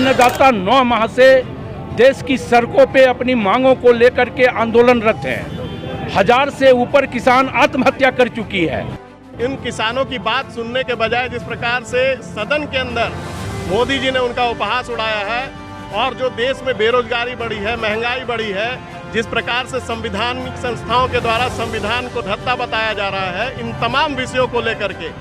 अन्नदाता 9 माह से देश की सड़कों पे अपनी मांगों को लेकर के आंदोलनरत हैं। 1000 से ऊपर किसान आत्महत्या कर चुकी है। इन किसानों की बात सुनने के बजाय जिस प्रकार से सदन के अंदर मोदी जी ने उनका उपहास उड़ाया है और जो देश में बेरोजगारी बढ़ी है, महंगाई बढ़ी है, जिस प्रकार से संविधानिक संस्थाओं के द्वारा संविधान को धत्ता बताया जा रहा है, इन तमाम विषयों को लेकर के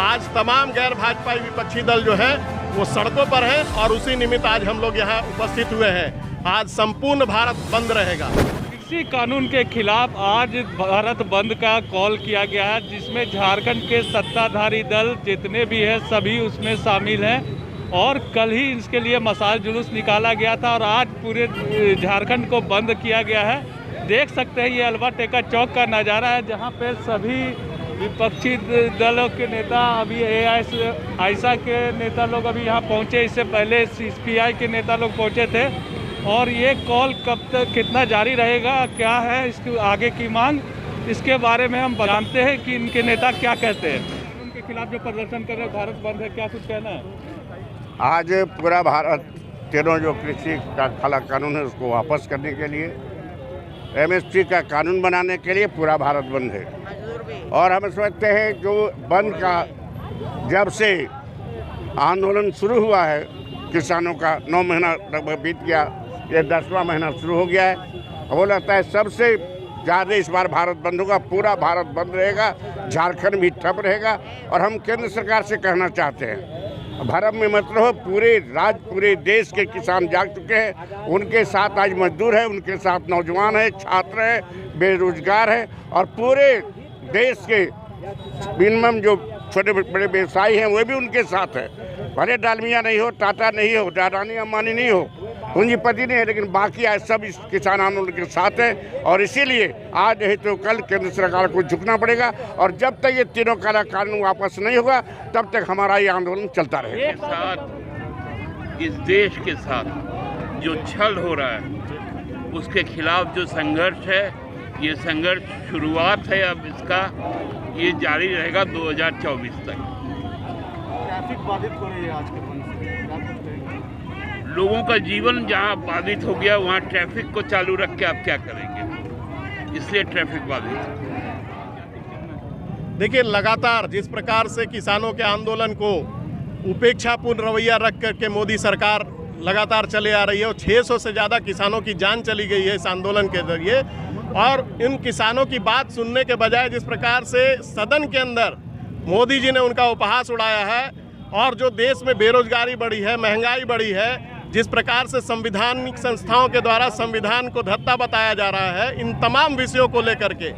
आज तमाम गैर भाजपाई विपक्षी दल जो है वो सड़कों पर हैं और उसी निमित्त आज हम लोग यहाँ उपस्थित हुए हैं। आज संपूर्ण भारत बंद रहेगा। कृषि कानून के खिलाफ आज भारत बंद का कॉल किया गया है, जिसमें झारखंड के सत्ताधारी दल जितने भी हैं सभी उसमें शामिल हैं और कल ही इसके लिए मशाल जुलूस निकाला गया था और आज पूरे झारखंड को बंद किया गया है। देख सकते हैं ये अलवा टेका चौक का नज़ारा है, जहाँ पे सभी विपक्षी दलों के नेता अभी आईसा के नेता लोग अभी यहाँ पहुँचे। इससे पहले CPI के नेता लोग पहुँचे थे और ये कॉल कब तक कितना जारी रहेगा, क्या है इसके आगे की मांग, इसके बारे में हम जानते हैं कि इनके नेता क्या कहते हैं। उनके खिलाफ जो प्रदर्शन कर रहे हैं, भारत बंद है, क्या कुछ कहना है? आज पूरा भारत तीनों जो कृषि का काला कानून है उसको वापस करने के लिए, MSP का कानून बनाने के लिए पूरा भारत बंद है। और हम समझते हैं जो बंद का जब से आंदोलन शुरू हुआ है, किसानों का 9 महीना लगभग बीत गया, ये 10वां महीना शुरू हो गया है। वो लगता है सबसे ज़्यादा इस बार भारत बंद होगा, पूरा भारत बंद रहेगा, झारखंड भी ठप रहेगा। और हम केंद्र सरकार से कहना चाहते हैं, भरम में मत रहो, पूरे देश के किसान जाग चुके हैं। उनके साथ आज मजदूर है, उनके साथ नौजवान है, छात्र है, बेरोजगार है और पूरे देश के मिनिमम जो छोटे बड़े व्यवसायी हैं वो भी उनके साथ है। भले डालमिया नहीं हो, टाटा नहीं हो, अडानी अंबानी नहीं हो, पूंजीपति नहीं है, लेकिन बाकी आज सब इस किसान आंदोलन के साथ है। और इसीलिए आज नहीं तो कल केंद्र सरकार को झुकना पड़ेगा और जब तक ये तीनों काला कानून वापस नहीं होगा तब तक हमारा ये आंदोलन चलता रहेगा। इस देश के साथ जो छल हो रहा है उसके खिलाफ जो संघर्ष है, ये संघर्ष शुरुआत है, अब इसका ये जारी रहेगा 2024 तक। ट्रैफिक बाधित हो रही है आज के बंद से, लोगों का जीवन जहां बाधित हो गया वहां ट्रैफिक को चालू रख के आप क्या करेंगे, इसलिए ट्रैफिक बाधित। देखिए, लगातार जिस प्रकार से किसानों के आंदोलन को उपेक्षापूर्ण रवैया रख करके मोदी सरकार लगातार चले आ रही है और 600 से ज़्यादा किसानों की जान चली गई है इस आंदोलन के जरिए। और इन किसानों की बात सुनने के बजाय जिस प्रकार से सदन के अंदर मोदी जी ने उनका उपहास उड़ाया है और जो देश में बेरोजगारी बढ़ी है, महंगाई बढ़ी है, जिस प्रकार से संविधानिक संस्थाओं के द्वारा संविधान को धत्ता बताया जा रहा है, इन तमाम विषयों को लेकर के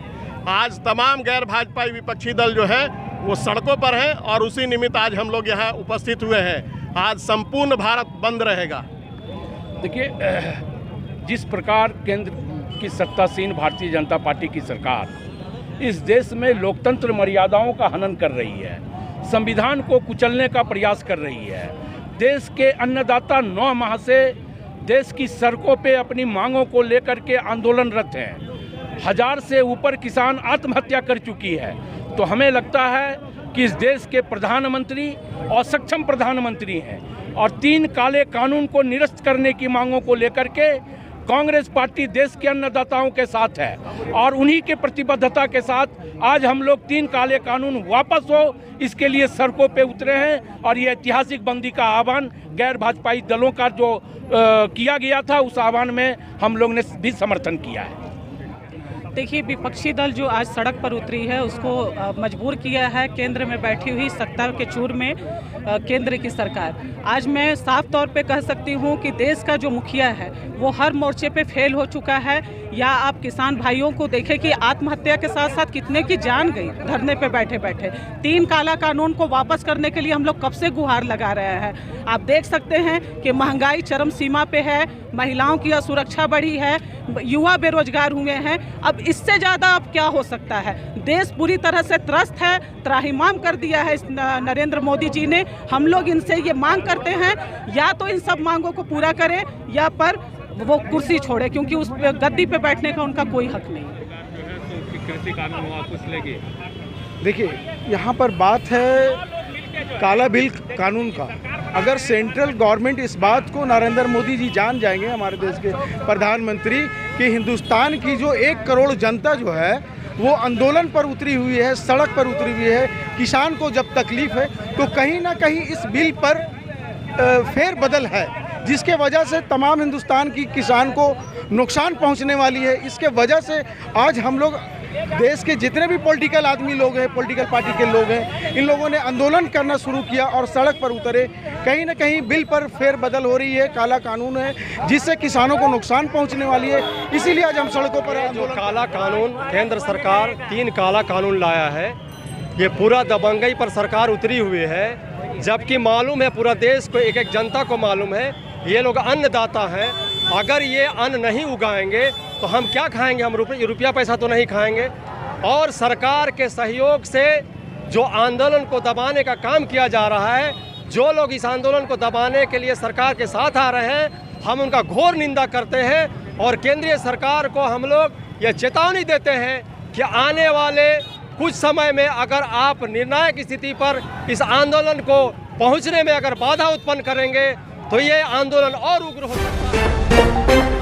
आज तमाम गैर भाजपाई विपक्षी दल जो है वो सड़कों पर हैं और उसी निमित्त आज हम लोग यहाँ उपस्थित हुए हैं। आज संपूर्ण भारत बंद रहेगा। देखिए, जिस प्रकार केंद्र की सत्तासीन भारतीय जनता पार्टी की सरकार इस देश में लोकतंत्र मर्यादाओं का हनन कर रही है, संविधान को कुचलने का प्रयास कर रही है, देश के अन्नदाता 9 माह से देश की सड़कों पे अपनी मांगों को लेकर के आंदोलनरत हैं। 1000 से ऊपर किसान आत्महत्या कर चुकी है। तो हमें लगता है कि इस देश के प्रधानमंत्री असक्षम प्रधानमंत्री हैं और 3 काले कानून को निरस्त करने की मांगों को लेकर के कांग्रेस पार्टी देश के अन्नदाताओं के साथ है और उन्हीं के प्रतिबद्धता के साथ आज हम लोग 3 काले कानून वापस हो इसके लिए सड़कों पे उतरे हैं। और ये ऐतिहासिक बंदी का आह्वान गैर भाजपाई दलों का जो किया गया था, उस आह्वान में हम लोग ने भी समर्थन किया है। देखिए, विपक्षी दल जो आज सड़क पर उतरी है उसको मजबूर किया है केंद्र में बैठी हुई सत्ता के चूर में केंद्र की सरकार। आज मैं साफ तौर पे कह सकती हूँ कि देश का जो मुखिया है वो हर मोर्चे पे फेल हो चुका है। या आप किसान भाइयों को देखें कि आत्महत्या के साथ साथ कितने की जान गई धरने पे बैठे बैठे। 3 काला कानून को वापस करने के लिए हम लोग कब से गुहार लगा रहे हैं। आप देख सकते हैं कि महंगाई चरम सीमा पे है, महिलाओं की असुरक्षा बढ़ी है, युवा बेरोजगार हुए हैं। अब इससे ज़्यादा अब क्या हो सकता है। देश पूरी तरह से त्रस्त है, त्राहिमाम कर दिया है नरेंद्र मोदी जी ने। हम लोग इनसे ये मांग करते हैं या तो इन सब मांगों को पूरा करें या पर वो कुर्सी छोड़े, क्योंकि उस गद्दी पे बैठने का उनका कोई हक नहीं। कृषि कानून वापस लेंगे। देखिए, यहाँ पर बात है काला बिल कानून का। अगर सेंट्रल गवर्नमेंट इस बात को नरेंद्र मोदी जी जान जाएंगे, हमारे देश के प्रधानमंत्री, कि हिंदुस्तान की जो 1 करोड़ जनता जो है वो आंदोलन पर उतरी हुई है, सड़क पर उतरी हुई है, किसान को जब तकलीफ है, तो कहीं ना कहीं इस बिल पर फेर बदल है, जिसके वजह से तमाम हिंदुस्तान की किसान को नुकसान पहुंचने वाली है। इसके वजह से आज हम लोग देश के जितने भी पॉलिटिकल आदमी लोग हैं, पॉलिटिकल पार्टी के लोग हैं, इन लोगों ने आंदोलन करना शुरू किया और सड़क पर उतरे। कहीं ना कहीं बिल पर फेर बदल हो रही है, काला कानून है, जिससे किसानों को नुकसान पहुंचने वाली है। इसीलिए आज हम सड़कों पर जो काला कानून केंद्र सरकार 3 काला कानून लाया है, ये पूरा दबंगई पर सरकार उतरी हुई है, जबकि मालूम है पूरा देश को, एक जनता को मालूम है ये लोग अन्नदाता हैं। अगर ये अन्न नहीं उगाएंगे तो हम क्या खाएंगे? हम रुपया पैसा तो नहीं खाएंगे। और सरकार के सहयोग से जो आंदोलन को दबाने का काम किया जा रहा है, जो लोग इस आंदोलन को दबाने के लिए सरकार के साथ आ रहे हैं, हम उनका घोर निंदा करते हैं। और केंद्रीय सरकार को हम लोग ये चेतावनी देते हैं कि आने वाले कुछ समय में अगर आप निर्णायक स्थिति पर इस आंदोलन को पहुंचने में अगर बाधा उत्पन्न करेंगे तो ये आंदोलन और उग्र हो सकता है।